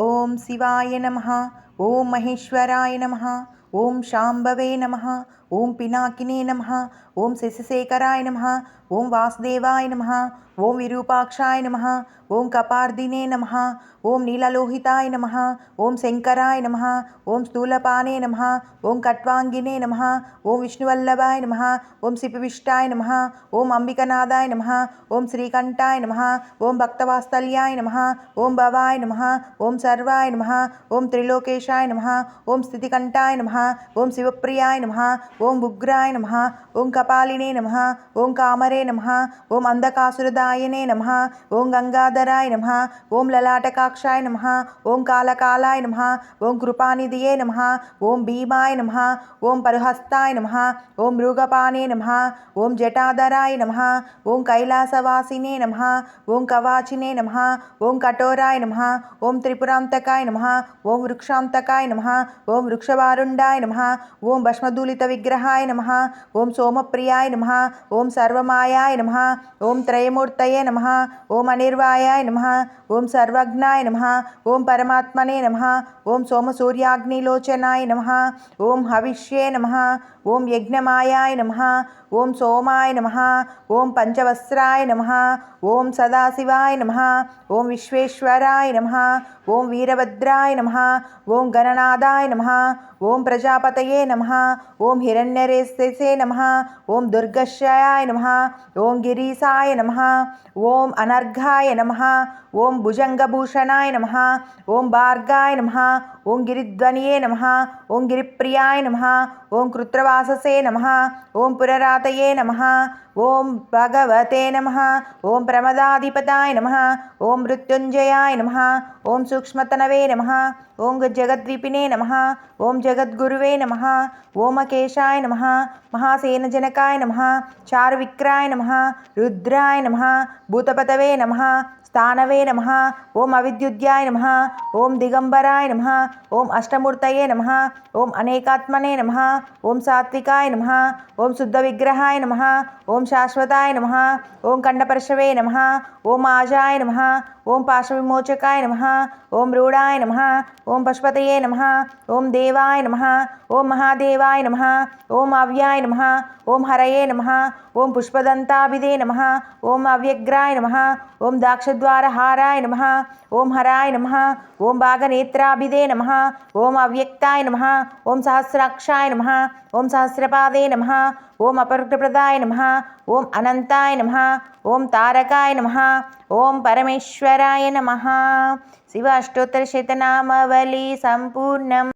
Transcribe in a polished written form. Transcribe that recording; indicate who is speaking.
Speaker 1: ఓం శివాయ నమః. ఓం మహేశ్వరాయ నమః. ఓం శాంభవే నమః. ఓం పినాకినే నమః. ఓం శశిశేఖరాయ నమః. ఓం వాసుదేవాయ నమః. ఓం విరూపాక్షాయ నమః. ఓం కపార్దినే నమః. ఓం నీలలోహితాయ నమః. ఓం శంకరాయ నమః. ఓం స్థూలపానే నమః. ఓం కట్వాంగినే నమః. ఓం విష్ణువల్లభాయ నమః. ఓం శిపివిష్టాయ నమః. ఓం అంబికనాథాయ నమః. ఓం శ్రీకంఠాయ నమః. ఓం భక్తవాత్సల్యాయ నమః. ఓం భవాయ నమః. ఓం సర్వాయ నమః. ఓం త్రిలోకేశాయ నమః. ఓం స్థితికంఠాయ నమః. ఓం శివప్రియాయ నమః. ఓం ఉగ్రాయ నమః. ఓం కపాలినే నమః. ఓం కామరే నమః. ఓం అంధకాసురదాయనే నమః. ఓం గంగాధరాయ నమః. ఓం లలాటకాక్షాయ నమః. ఓం కాలకాలాయ నమః. ఓం కృపానిధియే నమః. ఓం భీమాయ నమః. ఓం పరుహస్తాయ నమః. ఓం మృగపానే నమః. ఓం జటాధరాయ నమః. ఓం కైలాసవాసినే నమః. ఓం కవాచినే నమః. ఓం కఠోరాయ నమః. ఓం త్రిపురాంతకాయ నమః. ఓం వృక్షాంతకాయ నమః. ఓం వృక్షవారుండాయ నమః. ఓం భస్మధూళిత విగ్రహాయ నమః. ఓం సోమప్రియాయ నమః. ఓం సర్వమాయాయ నమః. ఓం త్రయమూర్తయే నమః. ఓం అనిర్వాయాయ నమః. ఓం సర్వజ్ఞాయ నమః. ఓం పరమాత్మనే నమః. ఓం సోమసూర్యాగ్నిలోచనాయ నమః. ఓం హవిష్యే నమః. ఓం యజ్ఞమాయాయ నమః. ఓం సోమాయ నమః. ఓం పంచవస్త్రాయ నమః. ఓం సదాశివాయ నమః. ఓం విశ్వేశ్వరాయ నమః. ఓం వీరభద్రాయ నమః. ఓం గణనాథాయ నమః. ఓం ప్రజాపతయే నమః. ఓం హిరణ్యరేశసే నమః. ఓం దుర్గశ్యాయ నమః. ఓం గిరీశాయ నమః. ఓం అనర్ఘాయ నమః. ఓం భుజంగభూషణాయ నమః. ఓం భార్గాయ నమః. ఓం గిరిధ్వనియే నమః. ఓం గిరిప్రియాయ నమః. ఓం కృత్రవాససే నమః. ఓం పురరాతయే నమః. ఓం భగవతే నమః. ఓం ప్రమదాధిపతాయ నమః. ఓం మృత్యుంజయాయ నమః. ఓం సూక్ష్మతనవే నమః. ఓం జగద్విపినే నమః. ఓం జగద్గురువే నమః. ఓమకేశాయ నమః. మహాసేనజనకాయ నమః. చారువిక్రాయ నమః. రుద్రాయ నమః. భూతపతవే నమః. స్థానవే నమః. ఓం అవిద్యుద్యాయ నమః. ఓం దిగంబరాయ నమః. ఓం అష్టమూర్తయే నమః. ఓం అనేకాత్మనే నమః. ఓం సాత్వికాయ నమః. ఓం శుద్ధ విగ్రహాయ నమః. ఓం శాశ్వతాయ నమః. ఓం ఖండపరశవే నమః. ఓం ఆజాయ నమః. ఓం పాశవిమోచకాయ నమః. ఓం రూఢాయ నమః. ఓం పశుపతయే నమః. ఓం దేవాయ నమః. ఓం మహాదేవాయ నమః. ఓం అవ్యాయ నమః. ఓం హరయే నమః. ఓం పుష్పదంతాభిదే నమః. ఓం అవ్యగ్రాయ నమః. ఓం దాక్షద్వారహారాయ నమః. ఓం హరాయ నమః. ఓం భాగనేత్రాభిదే నమః. ఓం అవ్యక్తాయ నమః. ఓం సహస్రాక్షాయ నమః. ఓం సహస్రపాదే నమః. ఓం అపరుక్తప్రదాయ నమః. ఓం అనంతాయ నమః. ఓం తారకాయ నమః. ఓం పరమేశ్వరాయ నమః. శివ అష్టోత్తర శతనామావళి సంపూర్ణం.